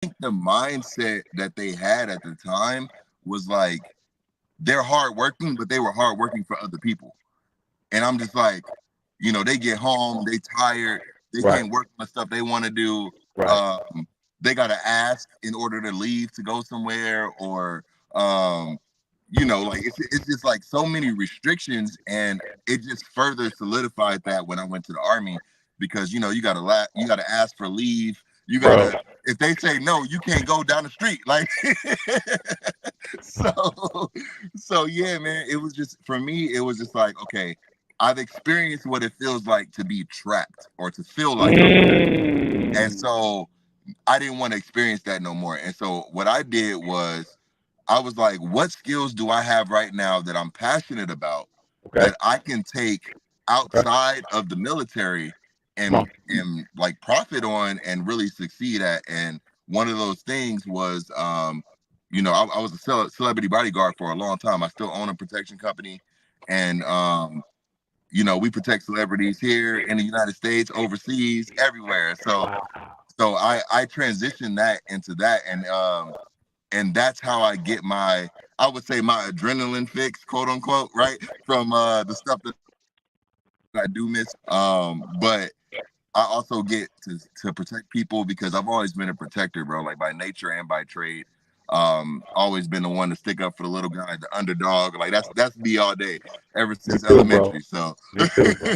think the mindset that they had at the time was like they're hardworking, but they were hardworking for other people. And I'm just like, they get home, they tired, they Right. can't work on the stuff they want to do. Right. They gotta ask in order to leave to go somewhere, or like it's just like so many restrictions, and it just further solidified that when I went to the army, because you gotta ask for leave. You Bro. gotta, if they say no, you can't go down the street. Like so so yeah, man, it was just, for me, it was just like, okay, I've experienced what it feels like to be trapped or to feel like I'm trapped. And Mm. so I didn't want to experience that no more. And so what I did was, I was like, what skills do I have right now that I'm passionate about Okay. that I can take Okay. outside of the military Come on. and like profit on and really succeed at? And one of those things was, I was a celebrity bodyguard for a long time. I still own a protection company, and we protect celebrities here in the United States, overseas, everywhere. So Wow. I transitioned that into that, and that's how I get I would say my adrenaline fix, quote unquote, right, from the stuff that I do miss. But I also get to protect people because I've always been a protector, bro, like by nature and by trade. Always been the one to stick up for the little guy, the underdog. Like that's me all day, ever Me since too, bro. elementary. So Me too, bro.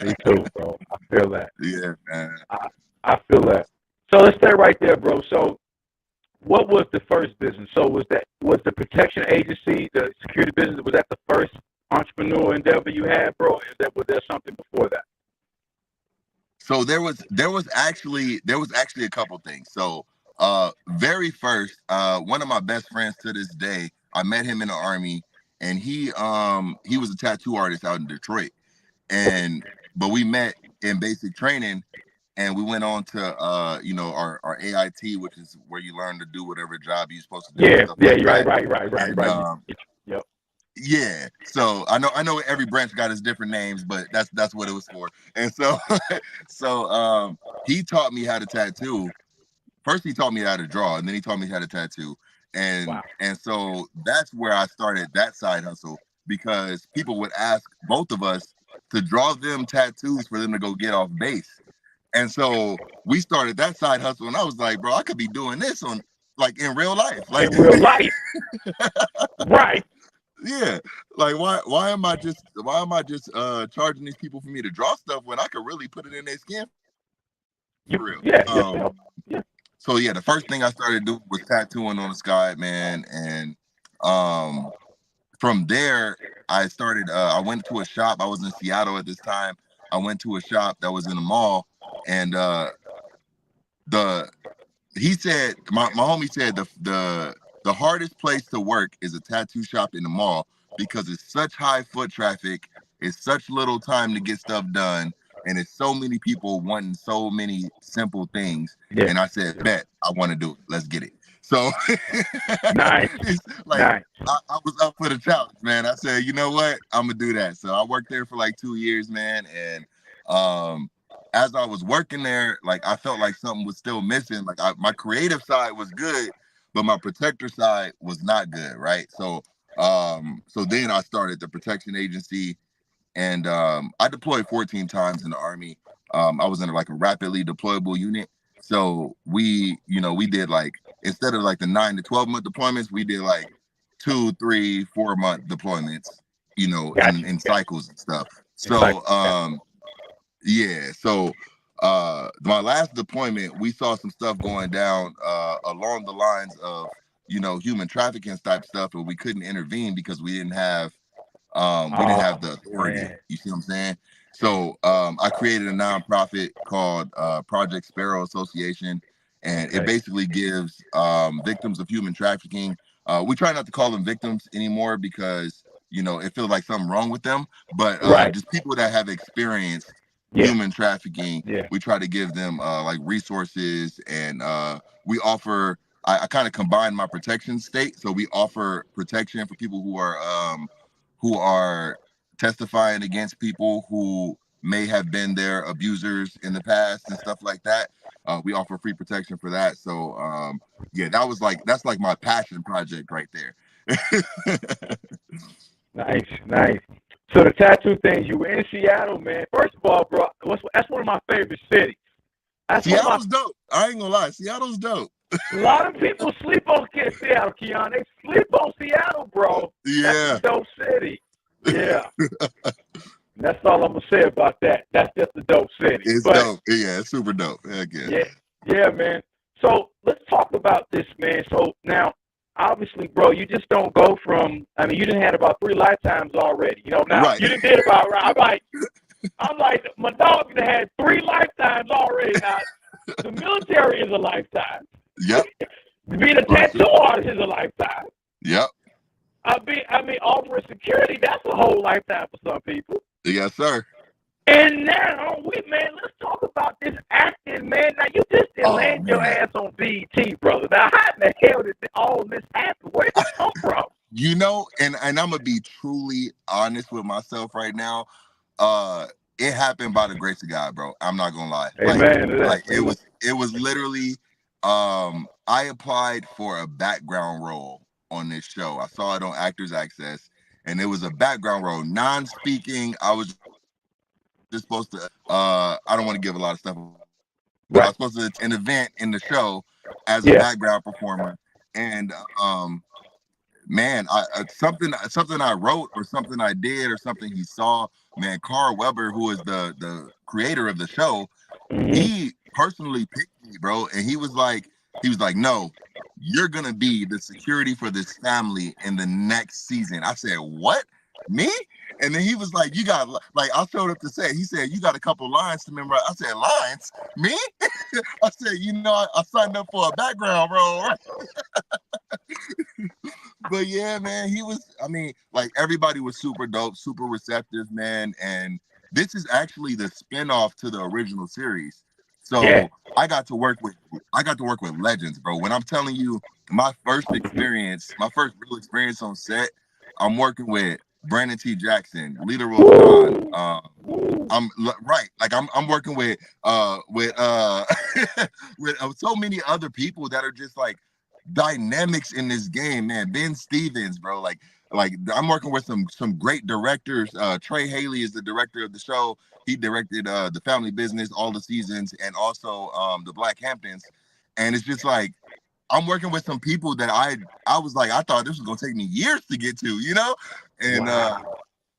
Me too, bro. I feel that. yeah, man. I feel that. So let's stay right there, bro. So what was the first business? So was the protection agency, the security business, was that the first entrepreneur endeavor you had, bro? Was there something before that? So there was actually a couple things. So very first, one of my best friends to this day, I met him in the army, and he was a tattoo artist out in Detroit. And but we met in basic training, and we went on to our AIT, which is where you learn to do whatever job you're supposed to do and Yeah, stuff yeah, like you're right, that. right, right, right, And right. Yep. yeah, so I know every branch got its different names, but that's what it was for. And so he taught me how to tattoo. First he taught me how to draw, and then he taught me how to tattoo. and Wow. and so that's where I started that side hustle, because people would ask both of us to draw them tattoos for them to go get off base. And so we started that side hustle, and I was like, bro, I could be doing this on, like, in real life, like In real life. Right. yeah, like why am I just charging these people for me to draw stuff when I could really put it in their skin for real? Yeah, yourself. Yeah. So yeah, the first thing I started doing was tattooing on the sky, man. And um from there I went to a shop. I was in Seattle at this time. I went to a shop that was in a mall, and the he said, my homie said, the hardest place to work is a tattoo shop in the mall, because it's such high foot traffic, it's such little time to get stuff done, and it's so many people wanting so many simple things. Yeah. And I said, bet, I want to do it. Let's get it. So Nice. it's like, Nice. I was up for the challenge, man. I said, you know what? I'm gonna do that. So I worked there for like 2 years, man. And um as I was working there, like, I felt like something was still missing. Like, my creative side was good, but my protector side was not good, right? So then I started the protection agency, and I deployed 14 times in the army. I was in like a rapidly deployable unit. So we did, like, instead of like the 9 to 12 month deployments, we did like 2, 3, 4 month deployments, Gotcha. in cycles and stuff. Insight. So yeah. So my last deployment, we saw some stuff going down along the lines of, human trafficking type stuff, and we couldn't intervene because we didn't have the Oh authority. man. You see what I'm saying? So I created a nonprofit called Project Sparrow Association, and it Okay. basically gives victims of human trafficking. We try not to call them victims anymore, because it feels like something wrong with them, but Right. just people that have experienced Yeah. human trafficking. Yeah. We try to give them like resources, and we offer. I kind of combine my protection state, so we offer protection for people who are testifying against people who may have been their abusers in the past and stuff like that. We offer free protection for that. So yeah, that's like my passion project right there. Nice, nice. So the tattoo thing, you were in Seattle, man. First of all, bro, that's one of my favorite cities. That's one of my. Seattle's dope. I ain't gonna lie, Seattle's dope. A lot of people sleep on Seattle, Kijan. They sleep on Seattle, bro. That's a Yeah. dope city. Yeah. That's all I'm gonna say about that. That's just a dope city. It's But dope. Yeah, it's super dope. Heck yeah. yeah, yeah, man. So let's talk about this, man. So now, obviously, bro, you just don't go from. I mean, you done had about 3 lifetimes already. You know, now Right. you done did about right. I'm like, my dog done had 3 lifetimes already. Now, the military is a lifetime. Yep. Being a tattoo artist is a lifetime. Yep. I mean, offering security, that's a whole lifetime for some people. Yes, sir. And now, let's talk about this acting, man. Now, you just didn't land your ass on BET, brother. Now, how in the hell did all this happen? Where did it come from? You know, and I'm gonna be truly honest with myself right now. It happened by the grace of God, bro. I'm not gonna lie. Amen. It was literally I applied for a background role on this show. I saw it on Actors Access, and it was a background role, non-speaking. I was just supposed to I don't want to give a lot of stuff, but I was supposed to attend an event in the show as a background performer. And man, something I wrote or something I did or something he saw, man, Carl Weber, who is the creator of the show, he personally picked me, bro, and he was like, no, you're gonna be the security for this family in the next season. I said, what? Me? And then he was like, you got, like, I showed up to say, he said, you got a couple lines to memorize. I said, lines? Me? I said, you know, I signed up for a background role. But yeah, man, I mean, like, everybody was super dope, super receptive, man. And this is actually the spinoff to the original series. So I got to work with legends, bro. When I'm telling you my first real experience on set, I'm working with Brandon T. Jackson, Lita Roshan. I'm right, like I'm working with with so many other people that are just like dynamics in this game, man. Ben Stevens, bro. Like I'm working with some great directors. Trey Haley is the director of the show. He directed The Family Business, all the seasons, and also the Black Hamptons. And it's just like I'm working with some people that I was like, I thought this was gonna take me years to get to, you know? And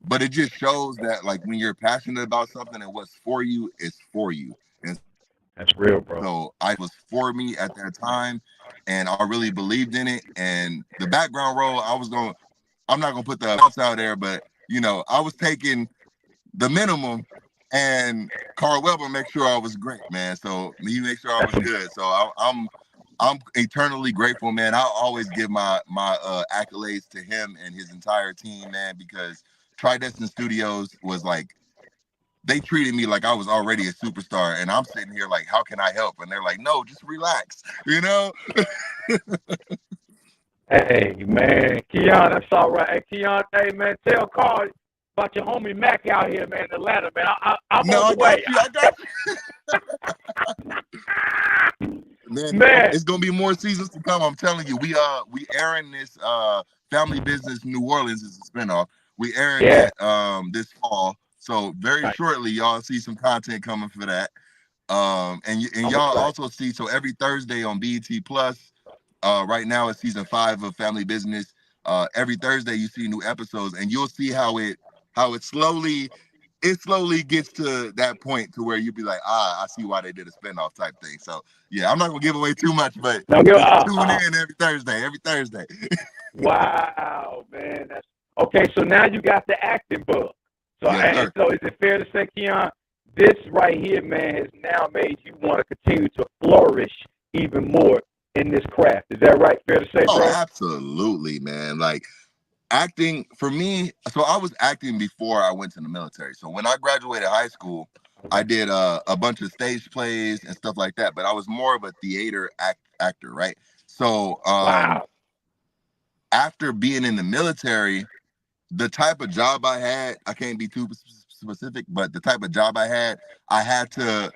but it just shows that, like, when you're passionate about something and what's for you is for you. And that's real, bro. so I was for me at that time, and I really believed in it. And the background role, I'm not gonna put the amounts out there, but you know, I was taking the minimum, and Carl Weber make sure I was great, man. So he make sure I was good. So I'm eternally grateful, man. I always give my accolades to him and his entire team, man, because Tridestin Studios was like, they treated me like I was already a superstar, and I'm sitting here like, how can I help? And they're like, no, just relax, you know? Hey, man, Kijan, that's all right. Hey, Kijan, hey, man, tell Carl about your homie Mac out here, man, in Atlanta, man. I'm on the way. I got you. Man, it's gonna be more seasons to come. I'm telling you. We airing this Family Business New Orleans is a spinoff. We airing it this fall. So very shortly, y'all see some content coming for that. And y'all also see, so every Thursday on BET Plus, right now it's season 5 of Family Business. Every Thursday you see new episodes, and you'll see how it slowly gets to that point to where you'll be like, I see why they did a spinoff type thing. So yeah, I'm not gonna give away too much, but tune in every Thursday. Wow, man. That's okay. So now you got the acting bug. So, so is it fair to say, Kijan, this right here, man, has now made you want to continue to flourish even more in this craft? Is that right? Fair to say, bro? Oh, absolutely, man. Like, acting for me, so I was acting before I went to the military. So when I graduated high school, I did a bunch of stage plays and stuff like that, but I was more of a theater actor, right? So after being in the military, the type of job I had, I can't be too specific, but the type of job I had to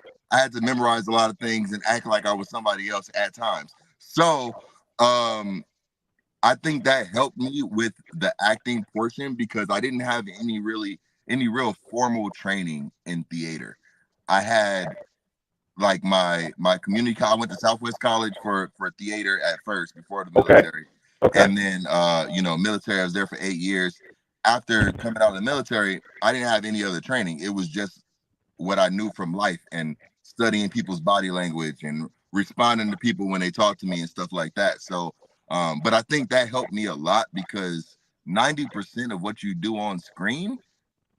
memorize a lot of things and act like I was somebody else at times. So um I think that helped me with the acting portion because I didn't have any real formal training in theater. I had like my community college. I went to Southwest College for theater at first before the Okay. military, Okay. and then military. I was there for 8 years. After coming out of the military, I didn't have any other training. It was just what I knew from life and studying people's body language and responding to people when they talk to me and stuff like that. So, but I think that helped me a lot because 90% of what you do on screen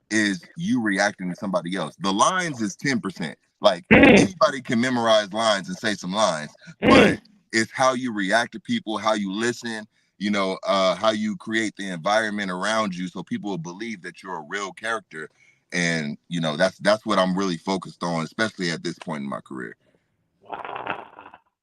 is you reacting to somebody else. The lines is 10%. Like Mm, anybody can memorize lines and say some lines, mm. but it's how you react to people, how you listen, how you create the environment around you so people will believe that you're a real character. And that's what I'm really focused on, especially at this point in my career. Wow.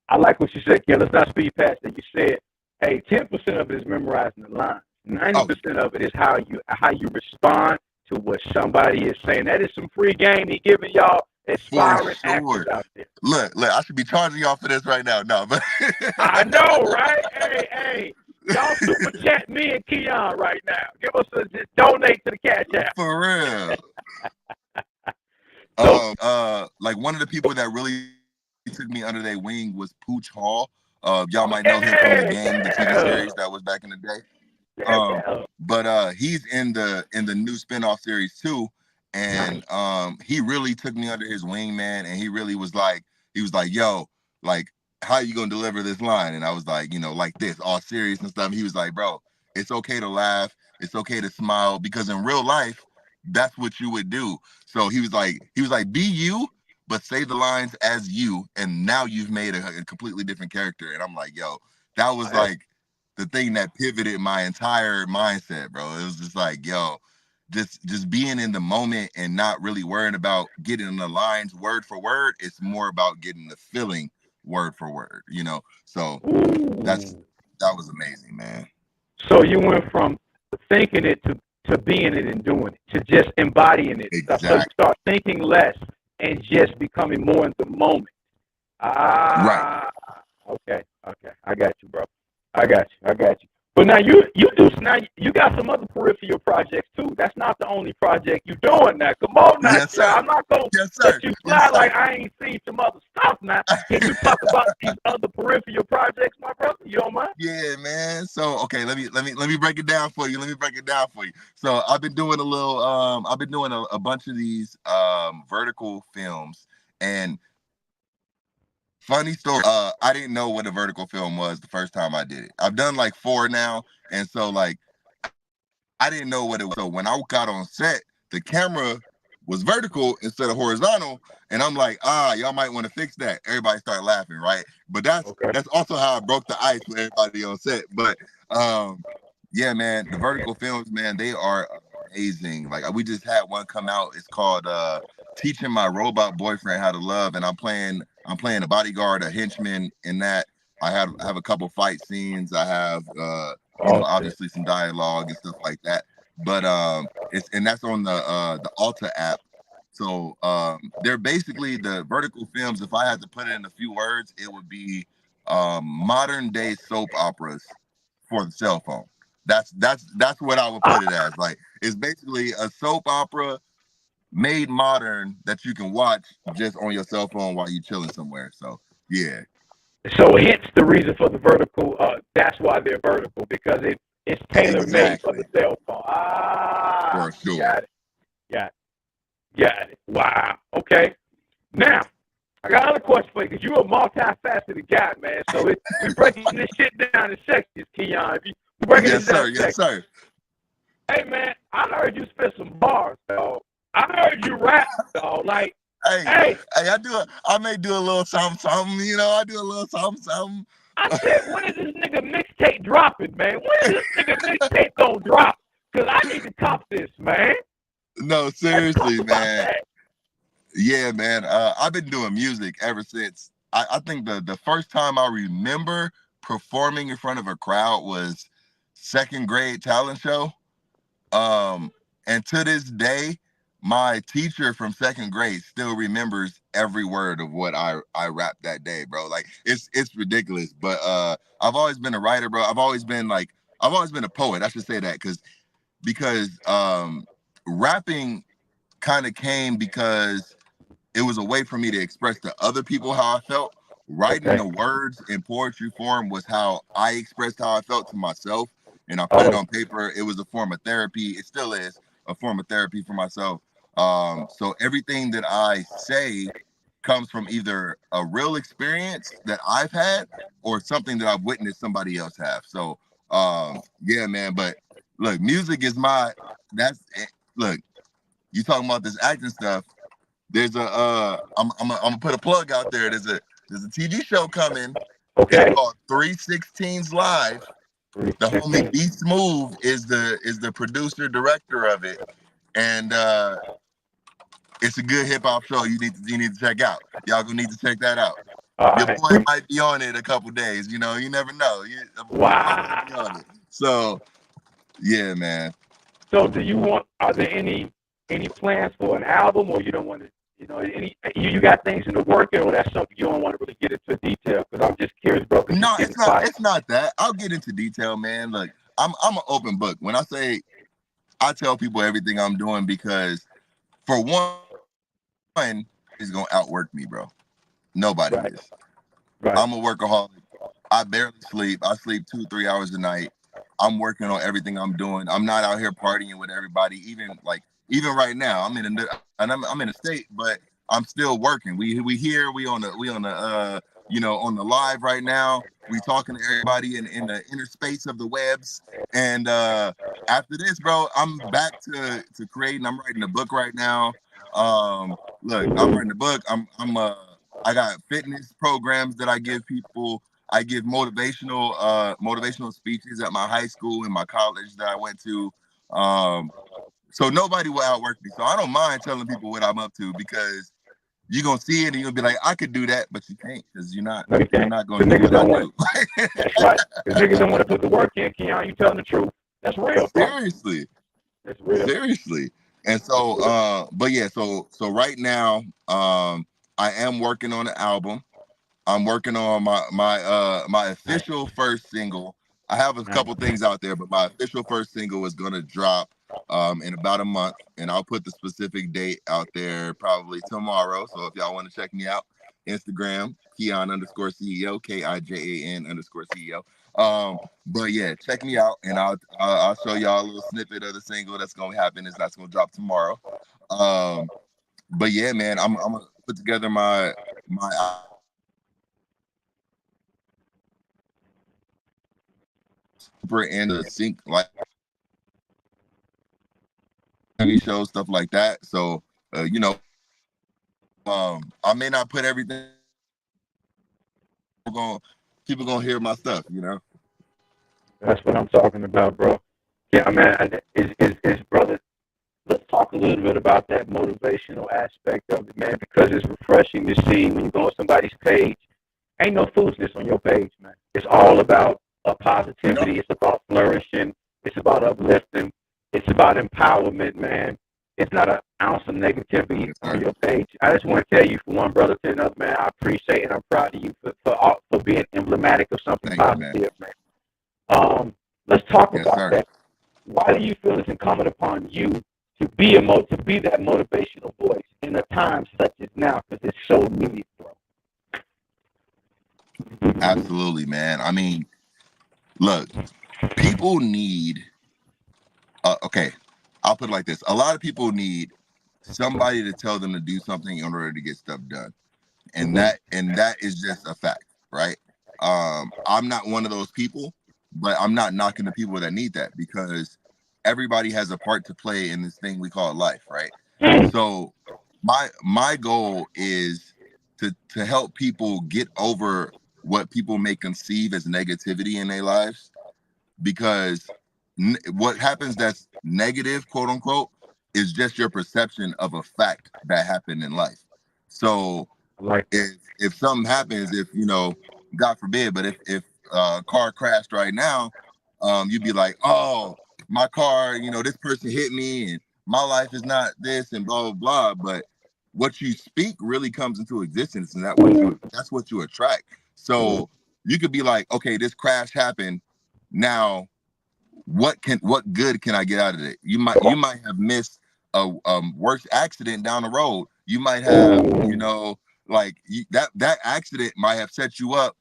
I like what you said, Ken. Let's not speed past that. You said, hey, 10% of it is memorizing the lines. Oh, 90% of it is how you respond to what somebody is saying. That is some free game he giving y'all for aspiring actors sure. out there. Look, I should be charging y'all for this right now. No, but I know, right? Hey, y'all super chat me and Kijan right now. Give us just donate to the Cash App. for real. So, Like one of the people that really took me under their wing was Pooch Hall. Y'all oh, might know him from the yeah, game, the TV yeah, series that was back in the day. yeah. But he's in the new spinoff series too, Nice. and he really took me under his wing, man. And he was like, yo, like, how you gonna deliver this line? And I was like, like this, all serious and stuff. And he was like, bro, it's okay to laugh, it's okay to smile, because in real life, that's what you would do. So he was like, be you, but say the lines as you, and now you've made a completely different character. And I'm like, yo, that was like the thing that pivoted my entire mindset, bro. It was just like, yo, just being in the moment and not really worrying about getting the lines word for word. It's more about getting the feeling word for word. So that's Ooh. that was amazing, man. So you went from thinking it to being it and doing it, to just embodying it. So you Exactly. start thinking less and just becoming more in the moment. Right. Ah, okay. I got you, bro. I got you. But now you got some other peripheral projects too. That's not the only project you doing now. Come on now, Yes, child. sir. I'm not gonna Yes, let sir. you Yes, fly sir. like I ain't seen some other stuff now. Can you talk about these other peripheral projects, my brother? You don't mind? Yeah, man. So okay, let me break it down for you. Let me break it down for you. So I've been doing a bunch of these vertical films, and funny story, I didn't know what a vertical film was the first time I did it. I've done like four now, and so like I didn't know what it was. So when I got on set, the camera was vertical instead of horizontal, and I'm like, y'all might want to fix that. Everybody started laughing, right? But that's Okay. that's also how I broke the ice with everybody on set. But um, yeah, man, the vertical films, man, they are amazing. Like we just had one come out. It's called Teaching My Robot Boyfriend How to Love, and I'm playing a bodyguard, a henchman in that. I have a couple fight scenes. I have Oh shit. obviously some dialogue and stuff like that. But that's on the Alta app. So they're basically the vertical films. If I had to put it in a few words, it would be modern day soap operas for the cell phone. That's what I would put it as. Like it's basically a soap opera made modern that you can watch just on your cell phone while you're chilling somewhere. So yeah, So hence the reason for the vertical. That's why they're vertical because it's tailor made for the exactly, cell phone. Ah, for sure. got it. Got it. Got it. Wow. Okay. Now I got another question for you because you're a multifaceted guy, man. So we breaking this shit down in sections, Kijan. We breaking Yes, this down sir. in Yes, sections. sir. Hey, man, I heard you spit some bars, dog. I heard you rap, dog. Like, Hey, hey, I may do a little something, something. I do a little something, something. I said, when is this nigga mixtape dropping, man? When is this nigga mixtape gonna drop? Because I need to cop this, man. No, Let's talk seriously, about man. that. Yeah, man. I've been doing music ever since. I think the first time I remember performing in front of a crowd was second grade talent show. Um, and to this day, my teacher from second grade still remembers every word of what I rapped that day, bro. Like it's ridiculous. But I've always been a writer, bro. I've always been a poet. I should say that because rapping kind of came because it was a way for me to express to other people how I felt. Writing Okay. the words in poetry form was how I expressed how I felt to myself, and I put it Oh, on paper. It was a form of therapy. It still is a form of therapy for myself. So everything that I say comes from either a real experience that I've had or something that I've witnessed somebody else have. So yeah, man. But look, music is my that's look. You talking about this acting stuff? There's a I'm gonna put a plug out there. There's a TV show coming. It's okay. called 316s Live. The homie 316. B Smooth is the producer director of it, and it's a good hip hop show. You need to check out. Y'all gonna need to check that out. All Your right. boy might be on it a couple days. You know, you never know. Your boy might be on Wow. it. So yeah, man. So do you want? Are there any plans for an album, or you don't want to? You know, any you got things in the working, or that's something you don't want to really get into detail? Because I'm just curious, bro. Because it's No, getting quiet. it's not that. I'll get into detail, man. Look, I'm an open book. When I say I tell people everything I'm doing because for one, is gonna outwork me, bro. Nobody Right. is. Right. I'm a workaholic. I barely sleep. I sleep 2, 3 hours a night. I'm working on everything I'm doing. I'm not out here partying with everybody. Even right now, I'm in a state, but I'm still working. We here. We on the on the live right now. We talking to everybody in the inner space of the webs. And after this, bro, I'm back to creating. I'm writing a book right now. Look, I'm writing a book. I got fitness programs that I give people. I give motivational speeches at my high school and my college that I went to. So nobody will outwork me. So I don't mind telling people what I'm up to because you're gonna see it and you'll be like, I could do that, but you can't because No, you you're can't. not gonna Because do niggas what I don't want. do. That's right. Because niggas don't want to put the work in. Keon, you telling the truth? That's real, bro. Seriously. That's real. Seriously. And That's so real. but yeah, so right now, I am working on an album. I'm working on my Nice. official first single. I have a Nice. couple things out there, but my official first single is gonna drop in about a month, and I'll put the specific date out there probably tomorrow. So if y'all want to check me out, Instagram Kijan underscore CEO, KIJAN underscore CEO. But yeah, check me out, and I'll show y'all a little snippet of the single that's gonna happen. That's gonna drop tomorrow. Um, but yeah, man, I'm gonna put together my super into sync like TV shows, stuff like that. So I may not put everything. Going People gonna hear my stuff. That's what I'm talking about, bro. Yeah, man. Is brother. Let's talk a little bit about that motivational aspect of it, man, because it's refreshing to see when you go on somebody's page. Ain't no foolishness on your page, man. It's all about No, positivity. It's about flourishing. It's about uplifting. It's about empowerment, man. It's not an ounce of negativity yes, on sir. your page. I just want to tell you, from one brother to another, man, I appreciate and I'm proud of you for being emblematic of something Thank you, man. positive, man. Let's talk Yes, about sir. that. Why do you feel it's incumbent upon you to be that motivational voice in a time such as now? Because it's so needed, bro. Absolutely, man. I mean, look, people need. Okay, I'll put it like this: a lot of people need somebody to tell them to do something in order to get stuff done, and Mm-hmm. that is just a fact, right? I'm not one of those people, but I'm not knocking the people that need that because everybody has a part to play in this thing we call life, right? So my goal is to help people get over what people may conceive as negativity in their lives because what happens that's negative, quote unquote, is just your perception of a fact that happened in life. So I like that. if something happens, if God forbid, but if a car crashed right now, you'd be like, oh, my car, this person hit me and my life is not this and blah blah blah. But what you speak really comes into existence, and that's what you attract. So you could be like, okay, this crash happened. Now, what good can I get out of it? You might have missed a worse accident down the road. You might have, like that accident might have set you up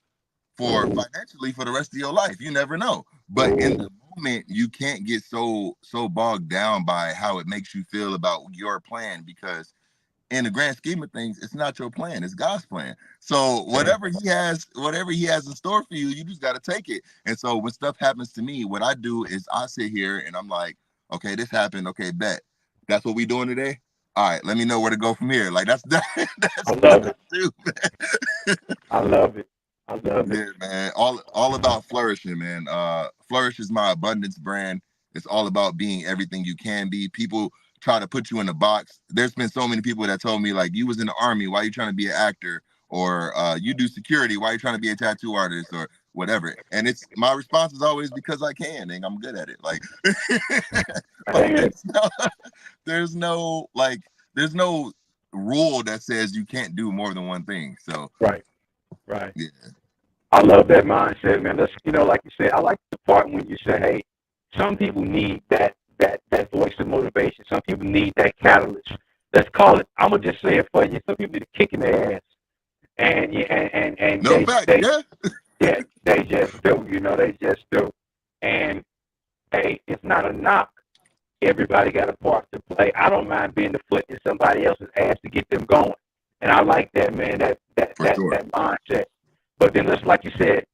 for financially for the rest of your life. You never know. But in the moment, you can't get so bogged down by how it makes you feel about your plan, because in the grand scheme of things, it's not your plan, it's God's plan. So whatever he has in store for you, you just got to take it. And so when stuff happens to me, what I do is I sit here and I'm like, okay, this happened. Okay, bet. That's what we doing today. All right, let me know where to go from here. Like that's I what love I it. do, man. I love it. I love it. Yeah, man. All about flourishing, man. Flourish is my abundance brand. It's all about being everything you can be. People try to put you in a box. There's been so many people that told me, like, you was in the army, why you trying to be an actor? Or you do security, why you trying to be a tattoo artist or whatever? And it's my response is always because I can and I'm good at it. Like, like there's no rule that says you can't do more than one thing. So Right. Right. yeah. I love that mindset, man. Let's, like you said, I like the part when you say, hey, some people need that voice of motivation. Some people need that catalyst. Let's call it. I'm gonna just say it for you. Some people need a kick in their ass, and No fact, yeah. yeah, they just do. They just do. And hey, it's not a knock. Everybody got a part to play. I don't mind being the foot in somebody else's ass to get them going. And I like that, man. For sure. That mindset. But then, just like you said,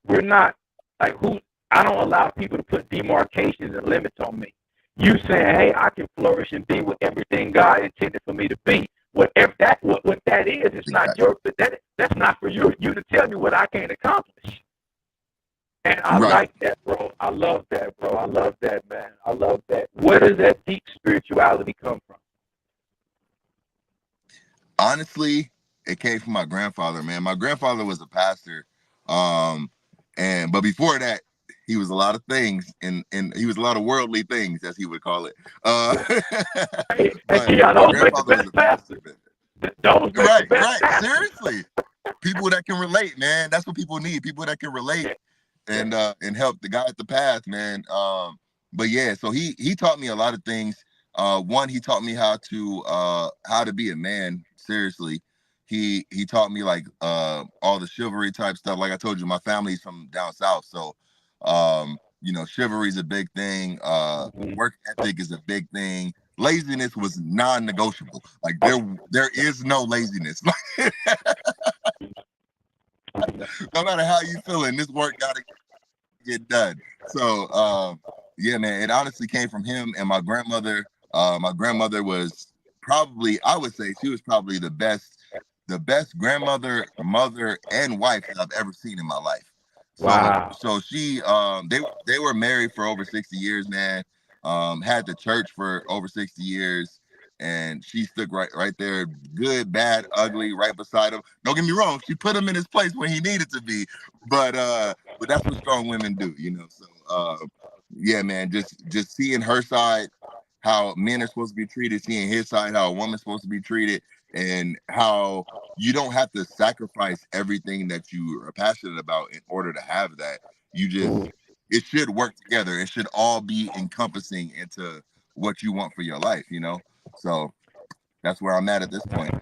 we're not like who. I don't allow people to put demarcations and limits on me. You saying, hey, I can flourish and be with everything God intended for me to be. Whatever what that is, it's not your. That's not for you to tell me what I can't accomplish. And I Right. like that, bro. I love that, bro. I love that, man. I love that. Where does that deep spirituality come from? Honestly, it came from my grandfather, man. My grandfather was a pastor. Um, but before that, he was a lot of things and he was a lot of worldly things, as he would call it. Hey, But Kijan, my those make the grandfather was best a pastor, pastors. man. Those make the Right, best right. pastors. Seriously. People that can relate, man. That's what people need. People that can relate Yeah, and help the guide the path, man. But yeah, so he taught me a lot of things. One, he taught me how to be a man. Seriously, he taught me like all the chivalry type stuff. Like I told you, my family's from down south, so chivalry is a big thing. yeah. Work ethic is a big thing. Laziness was non-negotiable. Like Oh, there is no laziness. No matter how you feeling, this work gotta get done. So yeah, man, it honestly came from him and my grandmother. My grandmother was probably, I would say, she was probably the best grandmother, mother, and wife that I've ever seen in my life. So wow. so she they were married for over 60 years, man. Had the church for over 60 years. And she stuck right there, good, bad, ugly, right beside him. Don't get me wrong, she put him in his place when he needed to be, but that's what strong women do. So yeah, man, just seeing her side, how men are supposed to be treated, seeing his side, how a woman's supposed to be treated, and how you don't have to sacrifice everything that you are passionate about in order to have that. It should work together. It should all be encompassing into what you want for your life. So that's where I'm at this point.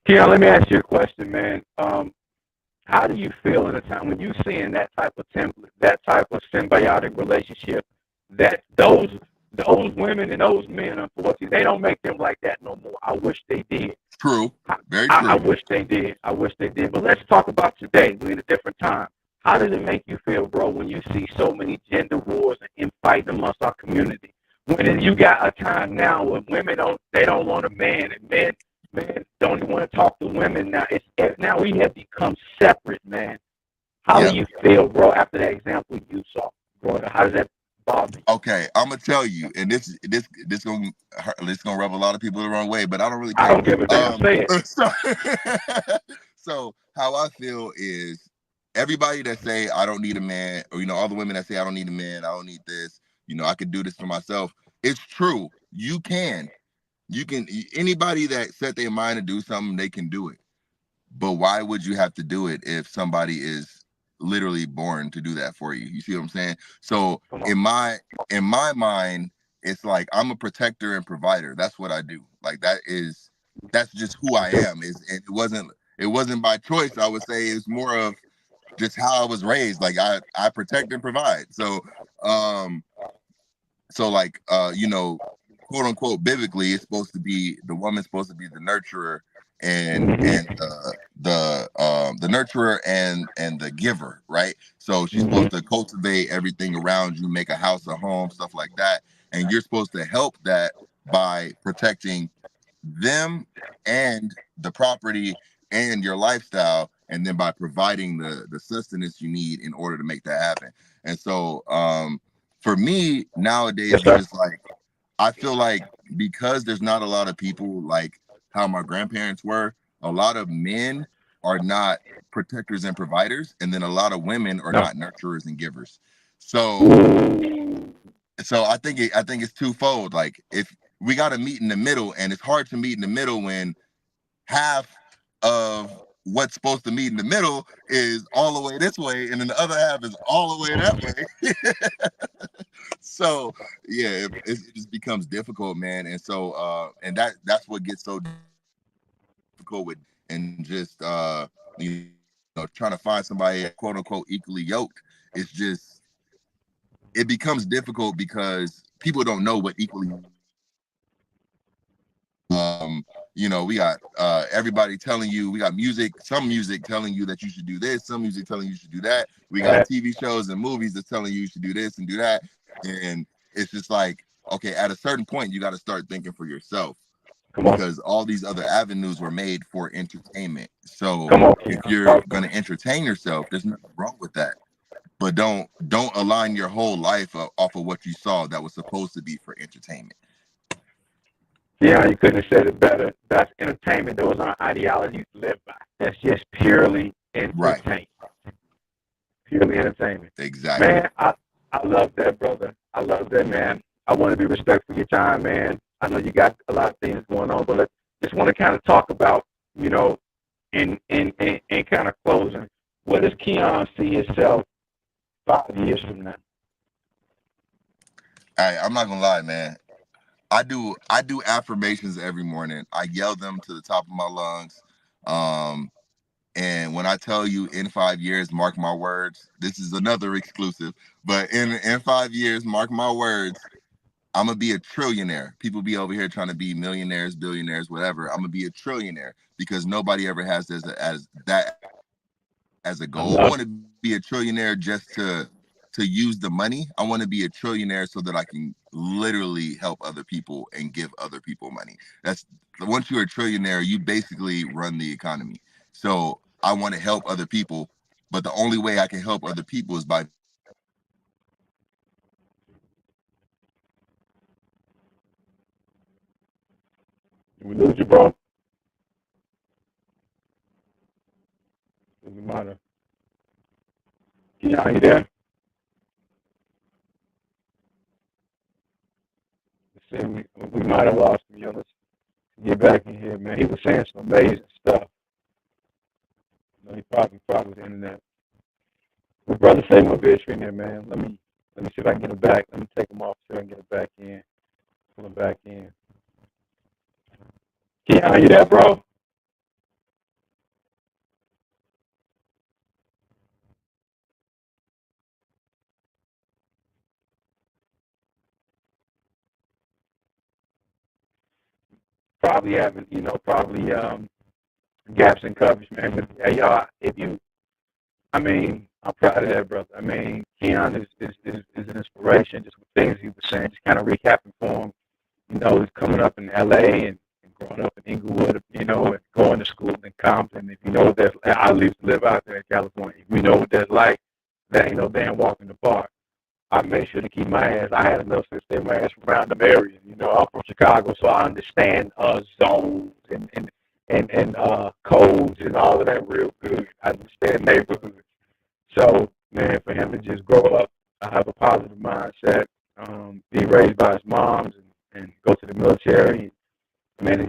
Kian, let me ask you a question, man. How do you feel in a time when you seeing that type of template, that type of symbiotic relationship, that those women and those men, unfortunately, they don't make them like that no more. I wish they did. True. Very I true. wish they did. I wish they did. But let's talk about today. We're in a different time. How does it make you feel, bro, when you see so many gender wars and infighting amongst our community? When you got a time now where women don't want a man and men don't even want to talk to women now. Now we have become separate, man. How Yep. do you feel, bro, after that example you saw, bro? How does that bother you? Okay, I'm gonna tell you, and this gonna rub a lot of people the wrong way, but I don't really I care. don't give a damn. Say it. So, so how I feel is everybody that say I don't need a man, or all the women that say I don't need a man, I don't need this, I can do this for myself. it's true. You can anybody that set their mind to do something, they can do it. But why would you have to do it if somebody is literally born to do that for you? You see what I'm saying? So Come on. in my mind, it's like I'm a protector and provider. That's what I do. Like that's just who I am. It wasn't by choice. I would say it's more of just how I was raised. Like I protect and provide. Um so like quote unquote biblically, it's supposed to be the woman's supposed to be the nurturer and Mm-hmm. the nurturer and the giver, right? So she's supposed to Mm-hmm. cultivate everything around you, make a house, a home, stuff like that, and you're supposed to help that by protecting them and the property and your lifestyle, and then by providing the sustenance you need in order to make that happen. And so for me nowadays, Yes, it's sir. just like I feel like because there's not a lot of people like how my grandparents were, a lot of men are not protectors and providers, and then a lot of women are No. not nurturers and givers. So Ooh. I think it's twofold. Like if we got to meet in the middle, and it's hard to meet in the middle when half of what's supposed to meet in the middle is all the way this way, and then the other half is all the way that way. So yeah, it just becomes difficult, man. And so and that's what gets so difficult with and just trying to find somebody quote unquote equally yoked. It's just it becomes difficult because people don't know what equally we got everybody telling you, we got some music telling you that you should do this, some music telling you should do that. We got TV shows and movies that's telling you should do this and do that. And it's just like, okay, at a certain point you got to start thinking for yourself, Come on. because all these other avenues were made for entertainment. So Come on, if Keon. you're Talk to going me. to entertain yourself, there's nothing wrong with that. But don't align your whole life off of what you saw that was supposed to be for entertainment. Yeah, you couldn't have said it better. That's entertainment. Those aren't ideologies to live by. That's just purely Right. entertainment. Purely entertainment. Exactly. Man, I love that, brother. I love that, man. I want to be respectful of your time, man. I know you got a lot of things going on, but let's just want to kind of talk about, you know, in kind of closing, where does Keon see himself 5 years from now? I'm not gonna lie, man. I do affirmations every morning. I yell them to the top of my lungs. Um, and when I tell you in 5 years, mark my words, this is another exclusive. But in 5 years, mark my words, I'm gonna be a trillionaire. People be over here trying to be millionaires, billionaires, whatever. I'm gonna be a trillionaire because nobody ever has this as that as a I goal. I love want to be a trillionaire just to use the money. I want to be a trillionaire so that I can literally help other people and give other people money. That's once you're a trillionaire, you basically run the economy. So I want to help other people, but the only way I can help other people is by it. We lose you, bro. Doesn't matter. Keon, you there? Let's see, we might have lost him. Yo, let's get back in here, man. He was saying some amazing stuff. You know, he probably was the internet. My brother say my bitch in there, man. Let me see if I can get him back. Let me take him off so I can get him back in. Pull him back in. Keon, you there, bro? Probably having, probably gaps in coverage, man. But hey, y'all, if you, I mean, I'm proud of that, brother. I mean, Keon is an inspiration. Just with things he was saying, just kind of recapping for him. You know, he's coming up in L.A. and growing up in Inglewood, and going to school in Compton. If you know what that's, I used to live out there in California. If you know what that's like, that ain't no damn walk in the park. I made sure to keep my ass. I had enough to stay my ass from random areas. You know, I'm from Chicago, so I understand zones and codes and all of that real good. I understand neighborhoods. So, man, for him to just grow up, have a positive mindset, be raised by his mom, military. Man,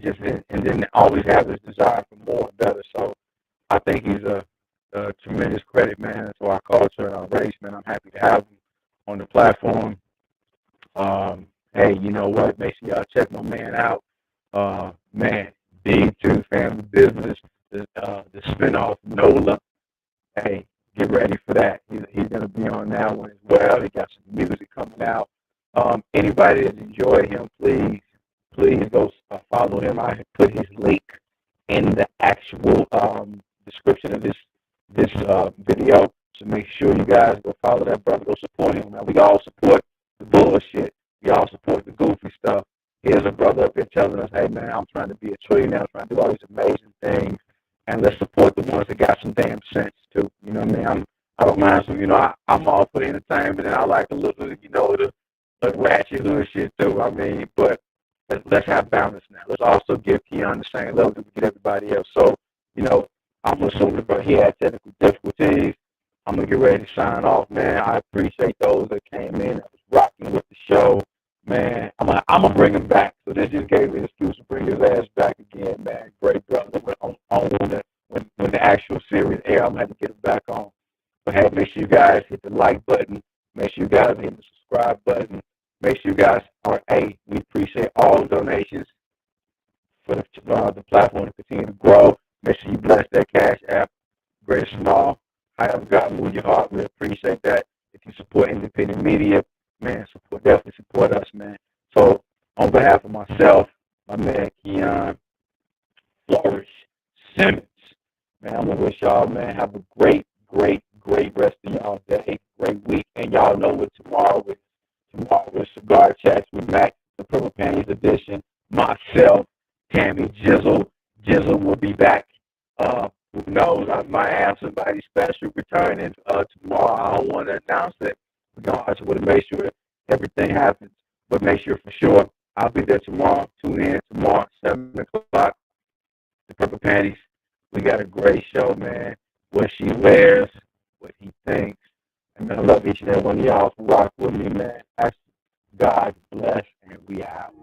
and then always have this desire for more and better. So I think he's a tremendous credit, man, to our culture and our race, man. I'm happy to have him on the platform. Hey, you know what? Make sure y'all check my man out. Man, Big Two Family Business, the spinoff NOLA. Hey, get ready for that. He's going to be on that one as well. He got some music coming out. Anybody that's enjoyed him, please go follow him. I put his link in the actual description of this video. So make sure you guys go follow that brother. Go support him. Now, we all support the bullshit. We all support the goofy stuff. Here's a brother up here telling us, hey, man, I'm trying to be a trillionaire. I'm trying to do all these amazing things. And let's support the ones that got some damn sense, too. You know what I mean? I don't mind some, I'm all for the entertainment, and I like a little, the ratchet hood shit, too. I mean, but let's have balance now. Let's also give Kijan the same level that we get everybody else. So, I'm assuming that he had technical difficulties. I'm going to get ready to sign off, man. I appreciate those that came in and was rocking with the show. Man, I'm gonna bring him back. So this just gave me an excuse to bring his ass back again, man. Great brother. When the actual series air, I'm gonna have to get him back on. But hey, make sure you guys hit the like button. Make sure you guys hit the subscribe button. Make sure you guys we appreciate all the donations for the platform to continue to grow. Make sure you bless that Cash App, great or small. However God move your heart, we appreciate that. If you support independent media, man, definitely support us, man. So on behalf of myself, my man Kijan Flourish Simmons, man, I'm gonna wish y'all, man, have a great rest of y'all day, great week, and y'all know what tomorrow is. Tomorrow is Cigar Chats with Mac, the Purple Panties edition. Myself, Tammy Jizzle will be back. Who knows? I might have somebody special returning tomorrow. I don't want to announce it. I just want to make sure everything happens. But make sure for sure I'll be there tomorrow. Tune in tomorrow, 7 o'clock. The Purple Panties. We got a great show, man. What she wears, what he thinks. And I love each and every one of y'all for rock with me, man. God bless, and we out.